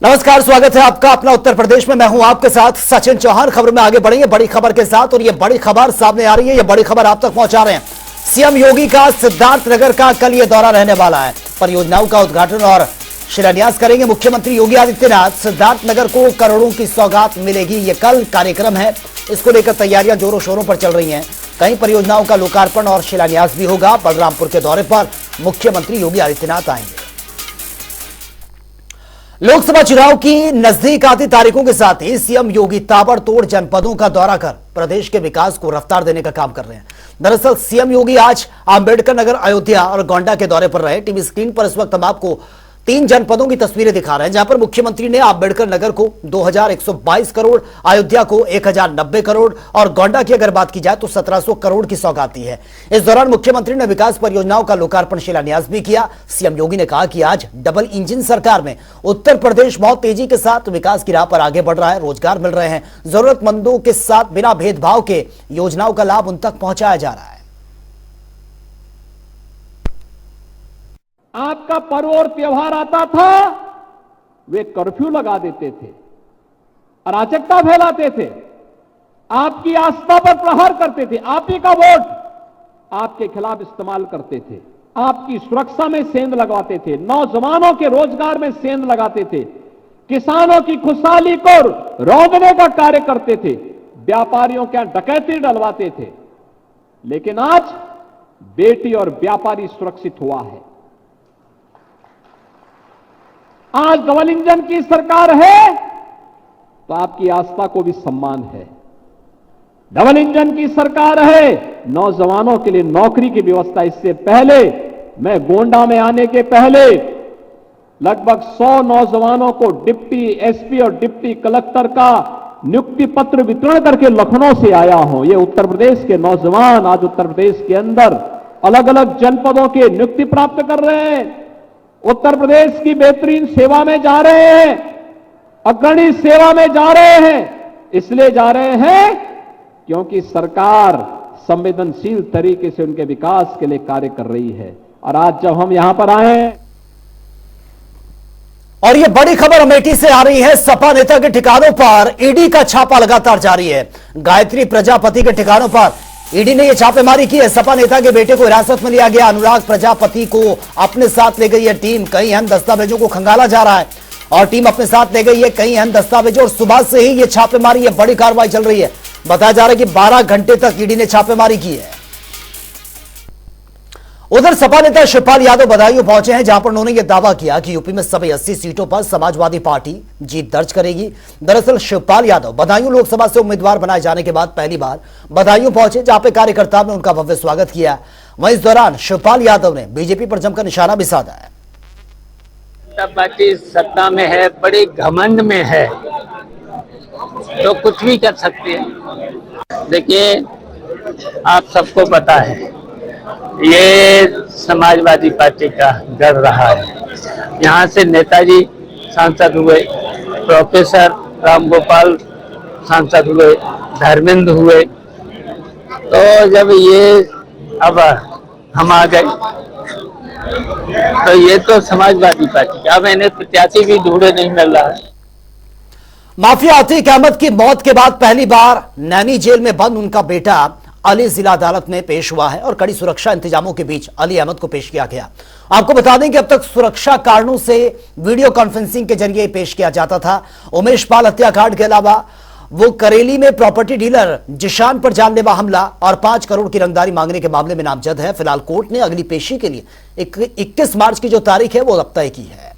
नमस्कार, स्वागत है आपका अपना उत्तर प्रदेश में। मैं हूं आपके साथ सचिन चौहान। खबर में आगे बढ़ेंगे बड़ी खबर के साथ, और ये बड़ी खबर सामने आ रही है। ये बड़ी खबर आप तक पहुंचा रहे हैं सीएम योगी का सिद्धार्थनगर का कल ये दौरा रहने वाला है। परियोजनाओं का उद्घाटन और शिलान्यास करेंगे मुख्यमंत्री योगी आदित्यनाथ। सिद्धार्थनगर को करोड़ों की सौगात मिलेगी, ये कल कार्यक्रम है। इसको लेकर तैयारियां जोरों शोरों पर चल रही हैं। कई परियोजनाओं का लोकार्पण और शिलान्यास भी होगा। बलरामपुर के दौरे पर मुख्यमंत्री योगी आदित्यनाथ आएंगे। लोकसभा चुनाव की नजदीक आती तारीखों के साथ ही सीएम योगी ताबड़तोड़ जनपदों का दौरा कर प्रदेश के विकास को रफ्तार देने का काम कर रहे हैं। दरअसल सीएम योगी आज अंबेडकर नगर, अयोध्या और गोंडा के दौरे पर रहे। टीवी स्क्रीन पर इस वक्त हम आपको 3 जनपदों की तस्वीरें दिखा रहे हैं, जहां पर मुख्यमंत्री ने अंबेडकर नगर को 2122 करोड़, अयोध्या को 1090 करोड़ और गोंडा की अगर बात की जाए तो 1700 करोड़ की सौगात दी है। इस दौरान मुख्यमंत्री ने विकास परियोजनाओं का लोकार्पण शिलान्यास भी किया। सीएम योगी ने कहा कि आज डबल इंजन सरकार में उत्तर प्रदेश बहुत तेजी के साथ विकास की राह पर आगे बढ़ रहा है। रोजगार मिल रहे हैं, जरूरतमंदों के साथ बिना भेदभाव के योजनाओं का लाभ उन तक पहुंचाया जा रहा है। आपका पर्व और त्योहार आता था, वे कर्फ्यू लगा देते थे, अराजकता फैलाते थे, आपकी आस्था पर प्रहार करते थे, आप ही का वोट आपके खिलाफ इस्तेमाल करते थे, आपकी सुरक्षा में सेंध लगवाते थे, नौजवानों के रोजगार में सेंध लगाते थे, किसानों की खुशहाली को रौंदने का कार्य करते थे, व्यापारियों के डकैती डलवाते थे। लेकिन आज बेटी और व्यापारी सुरक्षित हुआ है। आज डबल इंजन की सरकार है तो आपकी आस्था को भी सम्मान है। डबल इंजन की सरकार है, नौजवानों के लिए नौकरी की व्यवस्था। इससे पहले, मैं गोंडा में आने के पहले लगभग 100 नौजवानों को डिप्टी एसपी और डिप्टी कलेक्टर का नियुक्ति पत्र वितरण करके लखनऊ से आया हूं। ये उत्तर प्रदेश के नौजवान आज उत्तर प्रदेश के अंदर अलग अलग जनपदों के नियुक्ति प्राप्त कर रहे हैं, उत्तर प्रदेश की बेहतरीन सेवा में जा रहे हैं, अग्रणी सेवा में जा रहे हैं। इसलिए जा रहे हैं क्योंकि सरकार संवेदनशील तरीके से उनके विकास के लिए कार्य कर रही है। और आज जब हम यहां पर आए हैं, और ये बड़ी खबर अमेठी से आ रही है। सपा नेता के ठिकानों पर ईडी का छापा लगातार जारी है। गायत्री प्रजापति के ठिकानों पर ईडी ने यह छापेमारी की है। सपा नेता के बेटे को हिरासत में लिया गया। अनुराग प्रजापति को अपने साथ ले गई है टीम। कई अहम दस्तावेजों को खंगाला जा रहा है और टीम अपने साथ ले गई है कई अहम दस्तावेजों। और सुबह से ही यह छापेमारी, यह बड़ी कार्रवाई चल रही है। बताया जा रहा है कि 12 घंटे तक ईडी ने छापेमारी की है। उधर सपा नेता शिवपाल यादव बदायूं पहुंचे हैं, जहां पर उन्होंने यह दावा किया कि यूपी में सभी 80 सीटों पर समाजवादी पार्टी जीत दर्ज करेगी। दरअसल शिवपाल यादव बदायूं लोकसभा से उम्मीदवार बनाए जाने के बाद पहली बार बदायूं पहुंचे, जहां पे कार्यकर्ताओं ने उनका भव्य स्वागत किया। वहीं इस दौरान शिवपाल यादव ने बीजेपी पर जमकर निशाना भी साधा है। पार्टी सत्ता में है, बड़े घमंड में है, तो कुछ भी कर सकते हैं। देखिए, आप सबको पता है ये समाजवादी पार्टी का गढ़ रहा है। यहाँ से नेताजी सांसद हुए, प्रोफेसर रामगोपाल सांसद हुए, धर्मेंद्र हुए। तो जब ये अब हम आ गए तो ये तो समाजवादी पार्टी का, अब इन्हें प्रत्याशी भी ढूंढे नहीं मिल रहा है। माफिया अतीक अहमद की मौत के बाद पहली बार नैनी जेल में बंद उनका बेटा अली जिला अदालत में पेश हुआ है और कड़ी सुरक्षा इंतजामों के बीच अली अहमद को पेश किया गया। आपको बता दें कि अब तक सुरक्षा कारणों से वीडियो कॉन्फ्रेंसिंग के जरिए पेश किया जाता था। उमेश पाल हत्याकांड के अलावा वो करेली में प्रॉपर्टी डीलर जिशान पर जानलेवा हमला और 5 करोड़ की रंगदारी मांगने के मामले में नामजद है। फिलहाल कोर्ट ने अगली पेशी के लिए 21 मार्च की जो तारीख है वो अब तय की है।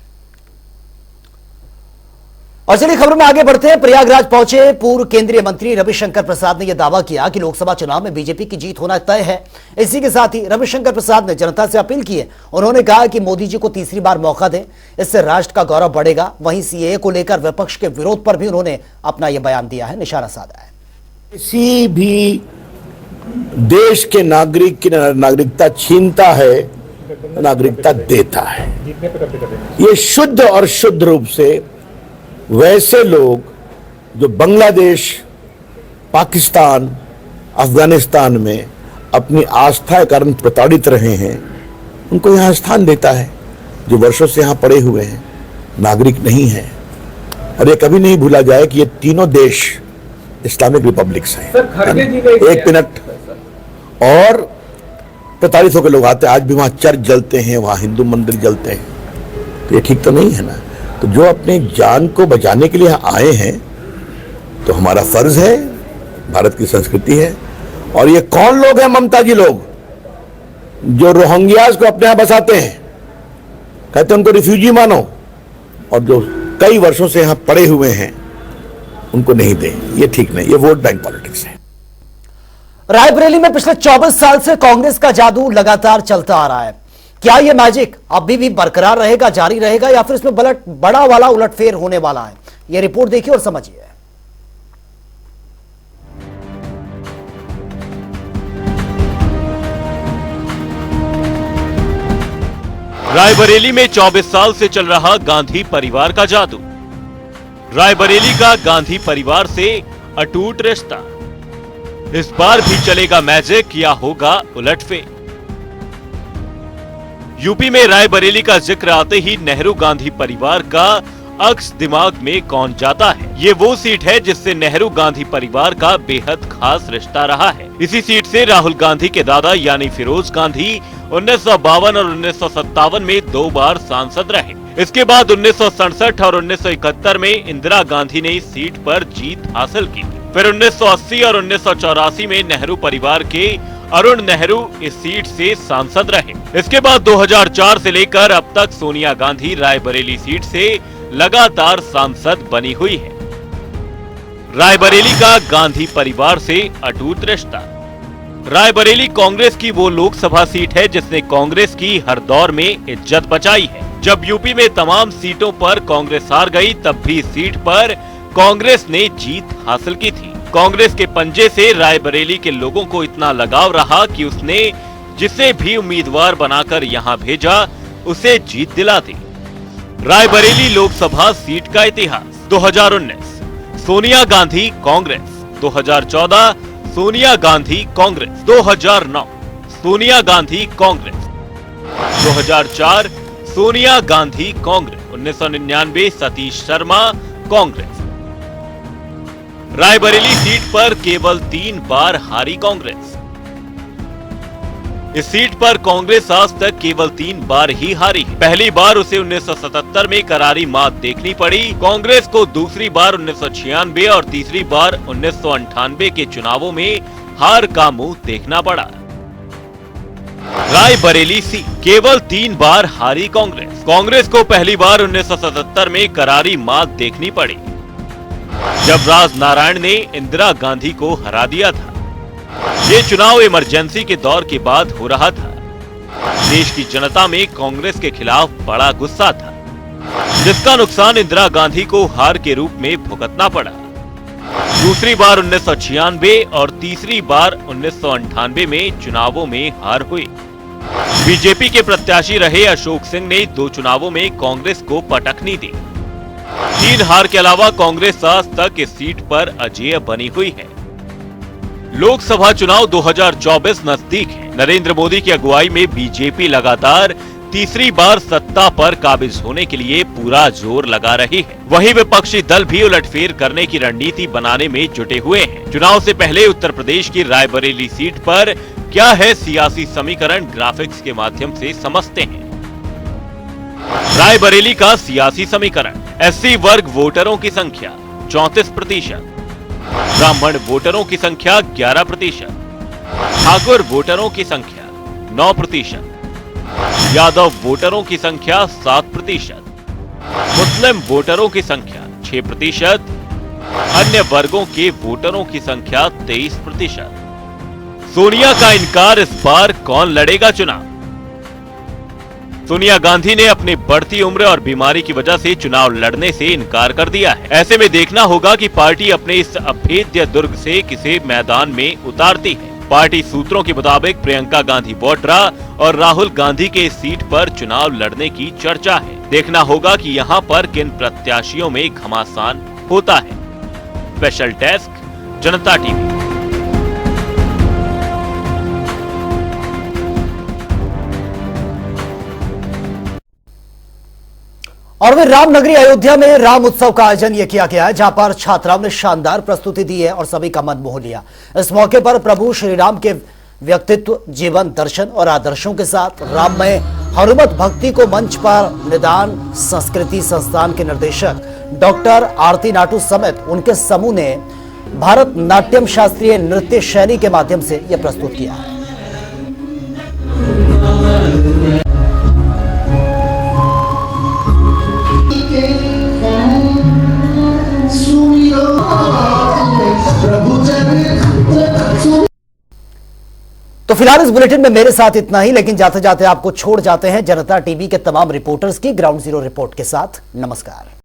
और चलिए खबरों में आगे बढ़ते हैं। प्रयागराज पहुंचे पूर्व केंद्रीय मंत्री रविशंकर प्रसाद ने यह दावा किया कि लोकसभा चुनाव में बीजेपी की जीत होना तय है। इसी के साथ ही रविशंकर प्रसाद ने जनता से अपील की है। उन्होंने कहा कि मोदी जी को तीसरी बार मौका दें, इससे राष्ट्र का गौरव बढ़ेगा। वहीं सीएए को लेकर विपक्ष के विरोध पर भी उन्होंने अपना यह बयान दिया है, निशाना साधा है। किसी भी देश के नागरिक की नागरिकता छीनता है, नागरिकता देता है। ये शुद्ध और शुद्ध रूप से वैसे लोग जो बांग्लादेश, पाकिस्तान, अफगानिस्तान में अपनी आस्था के कारण प्रताड़ित रहे हैं, उनको यहाँ स्थान देता है। जो वर्षों से यहाँ पड़े हुए हैं, नागरिक नहीं है, और ये कभी नहीं भूला जाए कि ये तीनों देश इस्लामिक रिपब्लिक्स हैं। एक मिनट, और प्रताड़ित होकर लोग आते हैं, आज भी वहां चर्च जलते हैं, वहां हिंदू मंदिर जलते हैं, तो ये ठीक तो नहीं है ना। तो जो अपनी जान को बचाने के लिए यहाँ आए हैं, तो हमारा फर्ज है, भारत की संस्कृति है। और ये कौन लोग हैं, ममता जी लोग, जो रोहिंग्यास को अपने यहां बसाते हैं, कहते हैं उनको रिफ्यूजी मानो, और जो कई वर्षों से यहां पड़े हुए हैं उनको नहीं दे, ये ठीक नहीं, ये वोट बैंक पॉलिटिक्स है। रायबरेली में पिछले 24 साल से कांग्रेस का जादू लगातार चलता आ रहा है। क्या यह मैजिक अभी भी बरकरार रहेगा, जारी रहेगा, या फिर इसमें बड़ा वाला उलटफेर होने वाला है? यह रिपोर्ट देखिए और समझिए। रायबरेली में 24 साल से चल रहा गांधी परिवार का जादू। रायबरेली का गांधी परिवार से अटूट रिश्ता। इस बार भी चलेगा मैजिक या होगा उलटफेर? यूपी में रायबरेली का जिक्र आते ही नेहरू गांधी परिवार का अक्स दिमाग में कौन जाता है। ये वो सीट है जिससे नेहरू गांधी परिवार का बेहद खास रिश्ता रहा है। इसी सीट से राहुल गांधी के दादा यानी फिरोज गांधी 1952 और 1957 में 2 बार सांसद रहे। इसके बाद 1967 और 1971 में इंदिरा गांधी ने इस सीट पर जीत हासिल की। फिर 1980 और 1984 में नेहरू परिवार के अरुण नेहरू इस सीट से सांसद रहे। इसके बाद 2004 से लेकर अब तक सोनिया गांधी रायबरेली सीट से लगातार सांसद बनी हुई है। रायबरेली का गांधी परिवार से अटूट रिश्ता। रायबरेली कांग्रेस की वो लोकसभा सीट है जिसने कांग्रेस की हर दौर में इज्जत बचाई है। जब यूपी में तमाम सीटों पर कांग्रेस हार गई, तब भी इस सीट पर कांग्रेस ने जीत हासिल की थी। कांग्रेस के पंजे से रायबरेली के लोगों को इतना लगाव रहा कि उसने जिसे भी उम्मीदवार बनाकर यहां भेजा, उसे जीत दिला दी। रायबरेली लोकसभा सीट का इतिहास। 2019 सोनिया गांधी कांग्रेस, 2014 सोनिया गांधी कांग्रेस, 2009 सोनिया गांधी कांग्रेस, 2004 सोनिया गांधी कांग्रेस, 1999 सतीश शर्मा कांग्रेस। रायबरेली सीट पर केवल 3 बार हारी कांग्रेस। इस सीट पर कांग्रेस आज तक केवल 3 बार ही हारी है। पहली बार उसे 1977 में करारी मात देखनी पड़ी कांग्रेस को, दूसरी बार 1996 और तीसरी बार 1998 के चुनावों में हार का मुंह देखना पड़ा। रायबरेली सीट केवल 3 बार हारी कांग्रेस। कांग्रेस को पहली बार 1977 में करारी मात देखनी पड़ी, जब राज नारायण ने इंदिरा गांधी को हरा दिया था। ये चुनाव इमरजेंसी के दौर के बाद हो रहा था। देश की जनता में कांग्रेस के खिलाफ बड़ा गुस्सा था, जिसका नुकसान इंदिरा गांधी को हार के रूप में भुगतना पड़ा। दूसरी बार 1996 और तीसरी बार 1998 में चुनावों में हार हुई। बीजेपी के प्रत्याशी रहे अशोक सिंह ने 2 चुनावों में कांग्रेस को पटकनी दी। 3 हार के अलावा कांग्रेस आज तक इस सीट पर अजेय बनी हुई है। लोकसभा चुनाव 2024 नजदीक है। नरेंद्र मोदी की अगुवाई में बीजेपी लगातार तीसरी बार सत्ता पर काबिज होने के लिए पूरा जोर लगा रही है। वहीं विपक्षी दल भी उलटफेर करने की रणनीति बनाने में जुटे हुए हैं। चुनाव से पहले उत्तर प्रदेश की रायबरेली सीट पर क्या है सियासी समीकरण, ग्राफिक्स के माध्यम से समझते हैं। रायबरेली का सियासी समीकरण। एससी वर्ग वोटरों की संख्या 34%, ब्राह्मण वोटरों की संख्या 11%, ठाकुर वोटरों की संख्या 9%, यादव वोटरों की संख्या 7%, मुस्लिम वोटरों की संख्या 6%, अन्य वर्गों के वोटरों की संख्या 23%। सोनिया का इनकार, इस बार कौन लड़ेगा चुनाव? सोनिया गांधी ने अपनी बढ़ती उम्र और बीमारी की वजह से चुनाव लड़ने से इनकार कर दिया है। ऐसे में देखना होगा कि पार्टी अपने इस अभेद्य दुर्ग से किसे मैदान में उतारती है। पार्टी सूत्रों के मुताबिक प्रियंका गांधी वाड्रा और राहुल गांधी के इस सीट पर चुनाव लड़ने की चर्चा है। देखना होगा कि यहां पर किन प्रत्याशियों में घमासान होता है। स्पेशल डेस्क, जनता टीवी। और वे रामनगरी अयोध्या में राम उत्सव का आयोजन यह किया गया है, जहां पर छात्राओं ने शानदार प्रस्तुति दी है और सभी का मन मोह लिया। इस मौके पर प्रभु श्री राम के व्यक्तित्व, जीवन, दर्शन और आदर्शों के साथ राममय हनुमत भक्ति को मंच पर निदान संस्कृति संस्थान के निदेशक डॉक्टर आरती नाटू समेत उनके समूह ने भारत नाट्यम शास्त्रीय नृत्य शैली के माध्यम से यह प्रस्तुत किया है। तो फिलहाल इस बुलेटिन में मेरे साथ इतना ही, लेकिन जाते जाते आपको छोड़ जाते हैं जनता टीवी के तमाम रिपोर्टर्स की ग्राउंड जीरो रिपोर्ट के साथ। नमस्कार।